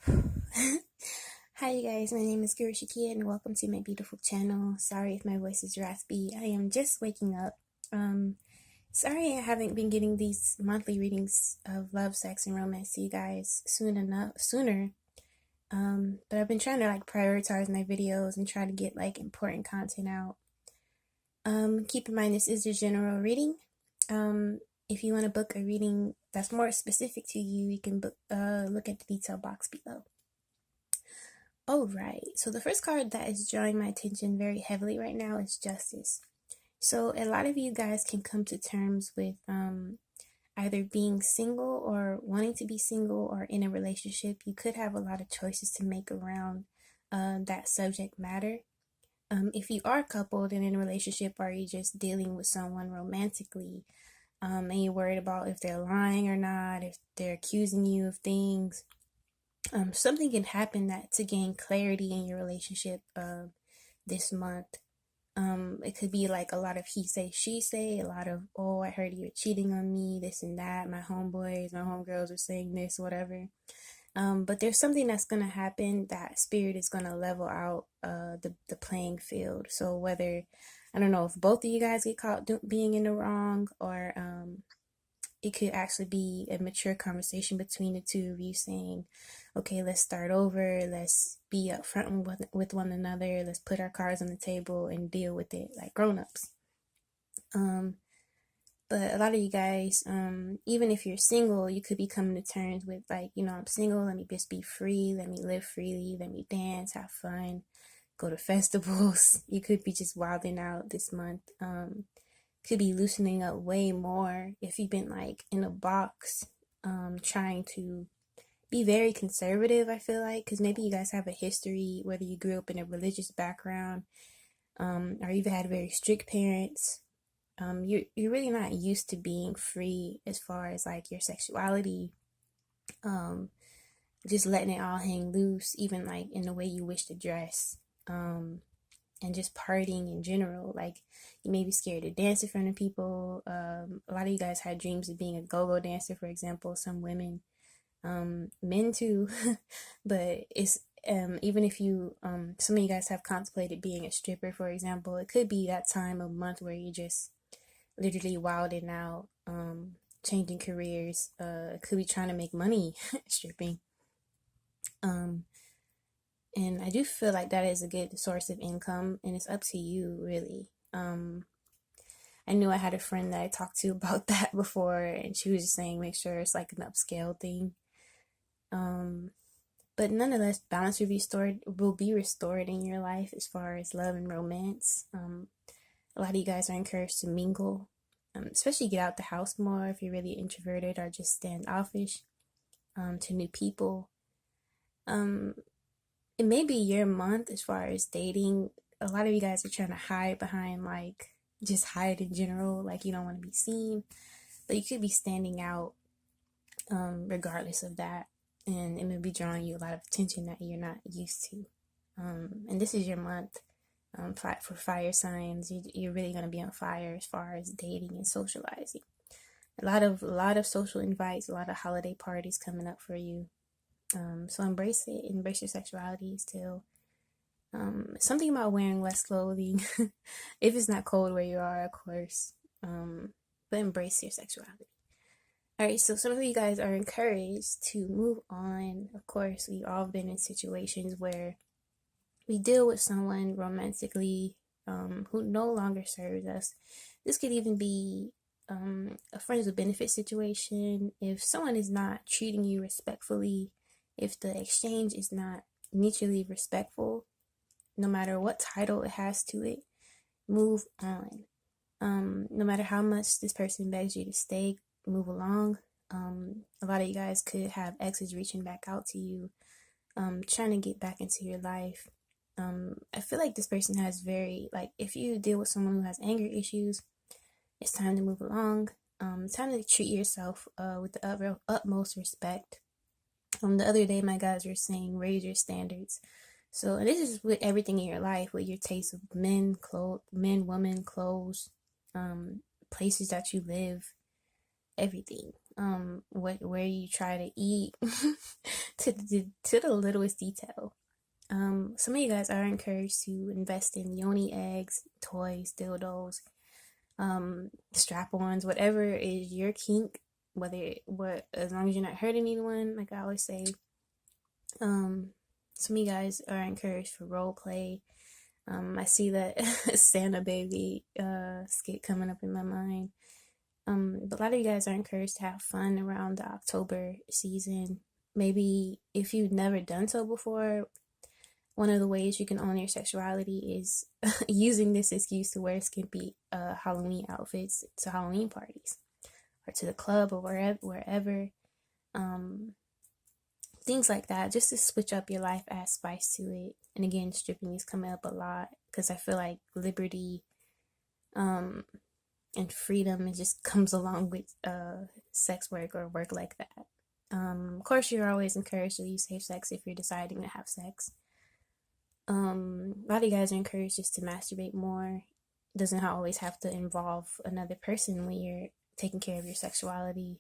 Hi you guys, my name is Guru Shakia and welcome to my beautiful channel. Sorry if my voice is raspy. I am just waking up. Sorry I haven't been getting these monthly readings of love, sex, and romance to you guys sooner. But I've been trying to prioritize my videos and try to get important content out. Keep in mind this is a general reading. If you want to book a reading that's more specific to you, you can look at the detail box below. Oh, right. So the first card that is drawing my attention very heavily right now is Justice. So a lot of you guys can come to terms with either being single or wanting to be single or in a relationship. You could have a lot of choices to make around that subject matter. If you are coupled and in a relationship, or you're just dealing with someone romantically, and you're worried about if they're lying or not, if they're accusing you of things, something can happen to gain clarity in your relationship this month. It could be like a lot of he say, she say, a lot of, oh, I heard you were cheating on me, this and that, my homeboys, my homegirls are saying this, whatever. But there's something that's going to happen that spirit is going to level out the playing field. So whether, I don't know if both of you guys get caught being in the wrong, or it could actually be a mature conversation between the two of you saying, okay, let's start over. Let's be upfront with one another. Let's put our cards on the table and deal with it like grown-ups. But a lot of you guys, even if you're single, you could be coming to terms with I'm single. Let me just be free. Let me live freely. Let me dance, have fun, go to festivals. You could be just wilding out this month. Could be loosening up way more if you've been in a box, trying to be very conservative. I feel like, because maybe you guys have a history, whether you grew up in a religious background, or you've had very strict parents. You're really not used to being free as far as your sexuality, just letting it all hang loose, even in the way you wish to dress. And just partying in general. You may be scared to dance in front of people. A lot of you guys had dreams of being a go-go dancer, for example. Some women, men too. But it's even if you some of you guys have contemplated being a stripper, for example. It could be that time of month where you're just literally wilding out, changing careers. Could be trying to make money stripping. And I do feel like that is a good source of income, and it's up to you, really. I knew I had a friend that I talked to about that before, and she was just saying make sure it's an upscale thing. But nonetheless, balance will be restored in your life as far as love and romance. A lot of you guys are encouraged to mingle, especially get out the house more if you're really introverted or just standoffish, to new people. It may be your month as far as dating. A lot of you guys are trying to hide behind just hide in general, you don't want to be seen, but you could be standing out regardless of that, and it may be drawing you a lot of attention that you're not used to. And this is your month for fire signs. You're really going to be on fire as far as dating and socializing. A lot of social invites, a lot of holiday parties coming up for you. So embrace it. Embrace your sexuality still. Something about wearing less clothing if it's not cold where you are, of course. But embrace your sexuality. Alright, so some of you guys are encouraged to move on. Of course, we've all been in situations where we deal with someone romantically who no longer serves us. This could even be a friends with benefit situation. If someone is not treating you respectfully, if the exchange is not mutually respectful, no matter what title it has to it, move on. No matter how much this person begs you to stay, move along. A lot of you guys could have exes reaching back out to you, trying to get back into your life. I feel like this person has if you deal with someone who has anger issues, it's time to move along. It's time to treat yourself with the utmost respect. The other day, my guys were saying, raise your standards. So, and this is with everything in your life, with your taste of men, women, clothes, places that you live, everything. where you try to eat to the littlest detail. Some of you guys are encouraged to invest in yoni eggs, toys, dildos, strap-ons, whatever is your kink, as long as you're not hurting anyone, like I always say. Some of you guys are encouraged for role play. I see that Santa baby skit coming up in my mind. But a lot of you guys are encouraged to have fun around the October season. Maybe if you've never done so before, one of the ways you can own your sexuality is using this excuse to wear skimpy Halloween outfits to Halloween parties or to the club or wherever. Things like that, just to switch up your life, add spice to it. And again, stripping is coming up a lot because I feel like liberty and freedom, it just comes along with sex work or work like that. Of course, you're always encouraged to use safe sex if you're deciding to have sex. A lot of you guys are encouraged just to masturbate more. It doesn't always have to involve another person when you're taking care of your sexuality.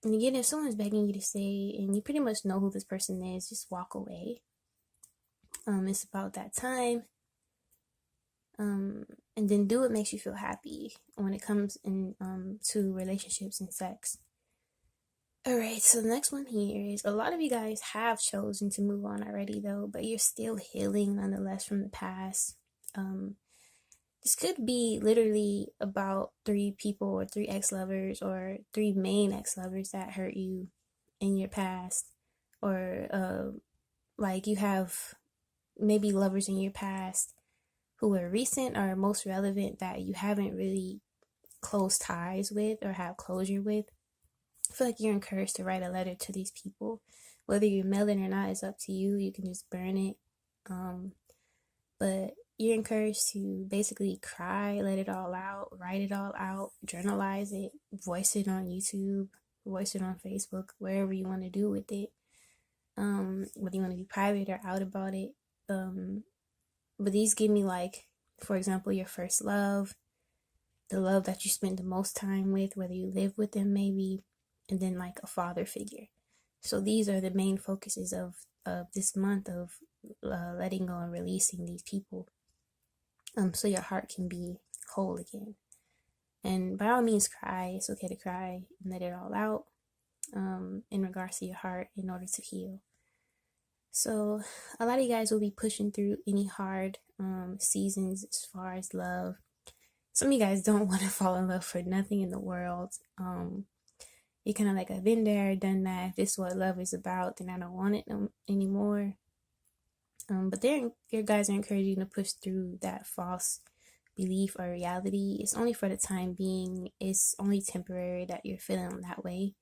And again, if someone's begging you to stay and you pretty much know who this person is, just walk away. It's about that time. And then do what makes you feel happy when it comes in to relationships and sex. Alright, so the next one here is a lot of you guys have chosen to move on already though, but you're still healing nonetheless from the past. This could be literally about 3 people or 3 ex-lovers or 3 main ex-lovers that hurt you in your past. Or like you have maybe lovers in your past who are recent or most relevant that you haven't really close ties with or have closure with. I feel like you're encouraged to write a letter to these people. Whether you mail it or not is up to you. You can just burn it. But you're encouraged to basically cry, let it all out, write it all out, journalize it, voice it on YouTube, voice it on Facebook, wherever you want to do with it. Whether you want to be private or out about it. But these give me, like, for example, your first love, the love that you spent the most time with, whether you live with them maybe, and then like a father figure. So these are the main focuses of this month of letting go and releasing these people. So your heart can be whole again. And by all means, cry. It's okay to cry and let it all out in regards to your heart in order to heal. So a lot of you guys will be pushing through any hard seasons as far as love. Some of you guys don't want to fall in love for nothing in the world. You're kind of like, I've been there, done that. If this is what love is about, then I don't want it anymore. But your guys are encouraging to push through that false belief or reality. It's only for the time being. It's only temporary that you're feeling that way.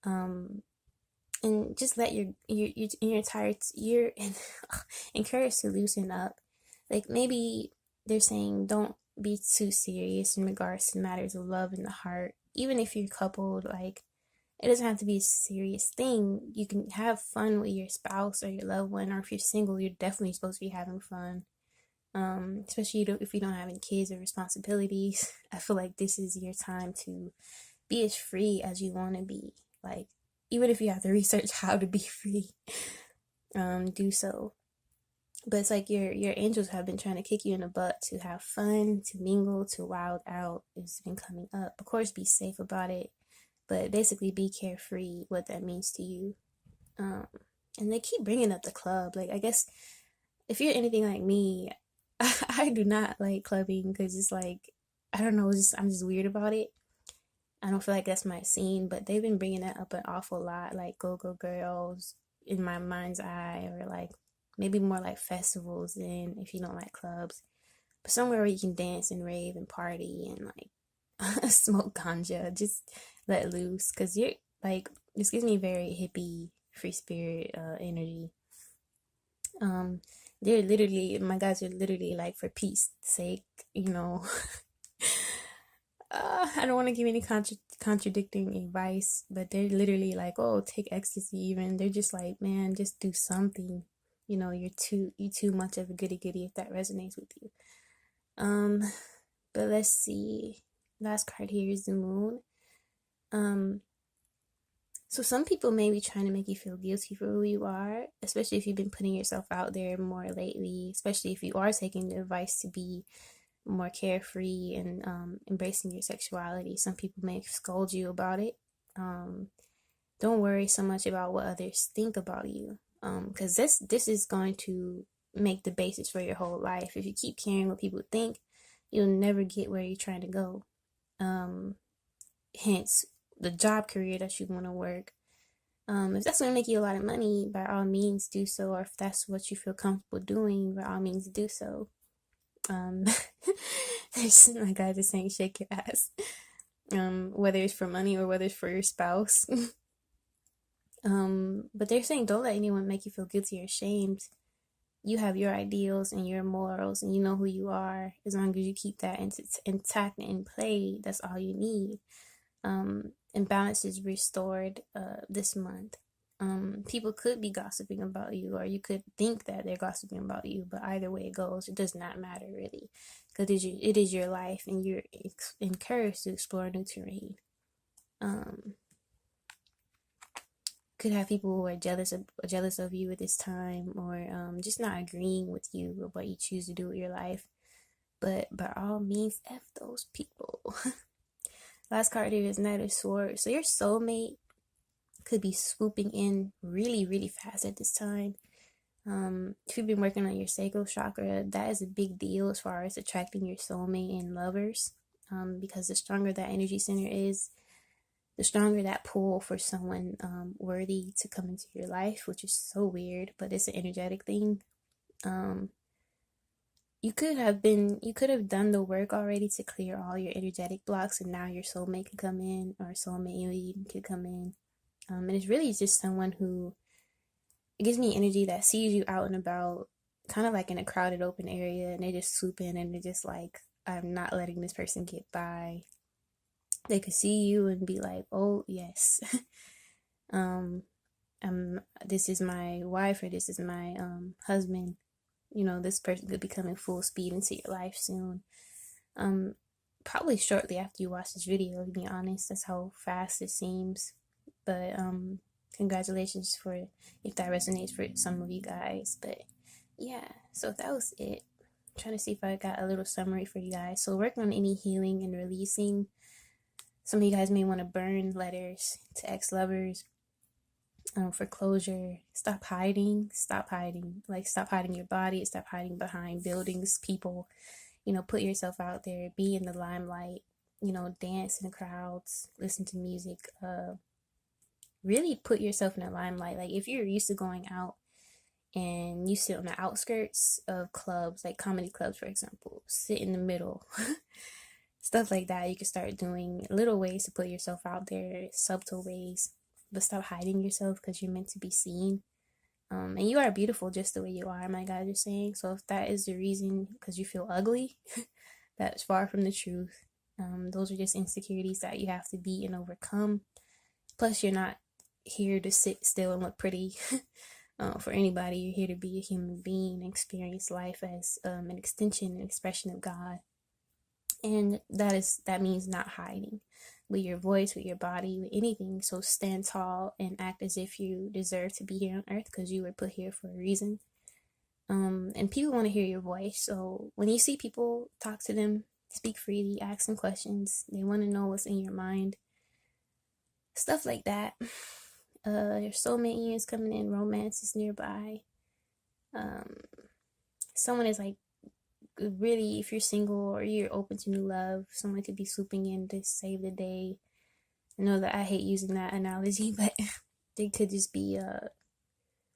And just let you're encouraged to loosen up. Like maybe they're saying don't be too serious in regards to matters of love in the heart. Even if you're coupled, like it doesn't have to be a serious thing. You can have fun with your spouse or your loved one, or if you're single, you're definitely supposed to be having fun. Especially if you don't have any kids or responsibilities. I feel like this is your time to be as free as you want to be. Like, even if you have to research how to be free, do so. But it's like your angels have been trying to kick you in the butt to have fun, to mingle, to wild out. It's been coming up. Of course, be safe about it, but basically be carefree, what that means to you. And they keep bringing up the club. Like, I guess if you're anything like me, I do not like clubbing because it's like, I don't know, I'm just weird about it. I don't feel like that's my scene, but they've been bringing that up an awful lot, like go-go girls in my mind's eye, or like maybe more like festivals than if you don't like clubs, but somewhere where you can dance and rave and party and like smoke ganja, just let loose, because you're like, this gives me very hippie, free spirit energy. They're literally, my guys are literally like, for peace sake, you know. I don't want to give any contradicting advice, but they're literally like, oh, take ecstasy even. They're just like, man, just do something. You know, you're too much of a goody goody if that resonates with you. But let's see. Last card here is the moon. So some people may be trying to make you feel guilty for who you are, especially if you've been putting yourself out there more lately, especially if you are taking the advice to be more carefree and embracing your sexuality. Some people may scold you about it. Don't worry so much about what others think about you, because this is going to make the basis for your whole life. If you keep caring what people think, you'll never get where you're trying to go. Hence, the job career that you want to work. If that's going to make you a lot of money, by all means do so. Or if that's what you feel comfortable doing, by all means do so. There's my guy just saying shake your ass. Whether it's for money or whether it's for your spouse. But they're saying don't let anyone make you feel guilty or ashamed. You have your ideals and your morals, and you know who you are. As long as you keep that intact and in play, that's all you need. And balance is restored this month. People could be gossiping about you, or you could think that they're gossiping about you, but either way it goes, it does not matter really, because it is your life, and you're encouraged to explore new terrain. Could have people who are jealous of you at this time, or just not agreeing with you or what you choose to do with your life. But by all means, F those people. Last card here is Knight of Swords. So your soulmate could be swooping in really, really fast at this time. If you've been working on your sacral chakra, that is a big deal as far as attracting your soulmate and lovers. Because the stronger that energy center is, the stronger that pull for someone worthy to come into your life, which is so weird, but it's an energetic thing. You could have done the work already to clear all your energetic blocks, and now your soulmate could come in, or soulmate could come in. And it's really just someone who, it gives me energy that sees you out and about, kind of like in a crowded open area, and they just swoop in and they're just like, I'm not letting this person get by. They could see you and be like, oh yes, this is my wife, or this is my husband. You know, this person could be coming full speed into your life soon. Probably shortly after you watch this video, to be honest. That's how fast it seems. But congratulations for if that resonates for some of you guys. But yeah, so that was it. I'm trying to see if I got a little summary for you guys. So working on any healing and releasing. Some of you guys may want to burn letters to ex-lovers for closure. Stop hiding. Like, stop hiding your body. Stop hiding behind buildings, people. You know, put yourself out there. Be in the limelight. You know, dance in the crowds. Listen to music. Really put yourself in the limelight. Like, if you're used to going out and you sit on the outskirts of clubs, like comedy clubs, for example, sit in the middle. Stuff like that. You can start doing little ways to put yourself out there, subtle ways, but stop hiding yourself, because you're meant to be seen. And you are beautiful just the way you are, my guys are saying. So if that is the reason because you feel ugly, that's far from the truth. Those are just insecurities that you have to beat and overcome. Plus, you're not here to sit still and look pretty for anybody. You're here to be a human being and experience life as an extension and expression of God. And that means not hiding with your voice, with your body, with anything. So stand tall and act as if you deserve to be here on earth, because you were put here for a reason. And people want to hear your voice. So when you see people, talk to them, speak freely, ask them questions. They want to know what's in your mind. Stuff like that. Your soulmate is coming in, romance is nearby. Someone is like, really, if you're single or you're open to new love, someone could be swooping in to save the day. I know that I hate using that analogy, but they could just be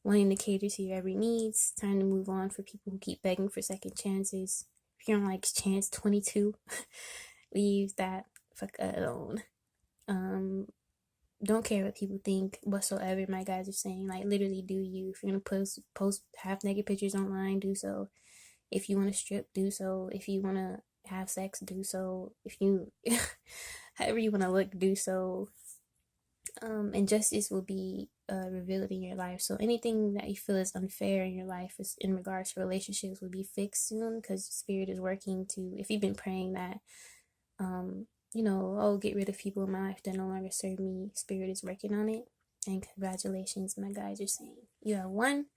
wanting to cater to your every needs. Time to move on for people who keep begging for second chances. If you're on like chance 22, leave that fuck alone. Don't care what people think whatsoever. My guys are saying, like, literally do you. If you're gonna post half naked pictures online, do so. If you want to strip, do so. If you want to have sex, do so. If you, however you want to look, do so. And justice will be revealed in your life. So anything that you feel is unfair in your life is in regards to relationships will be fixed soon, because Spirit is working to, if you've been praying that oh, get rid of people in my life that no longer serve me. Spirit is working on it. And congratulations, my guys are saying you have won.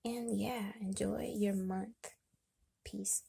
And yeah, enjoy your month. Peace.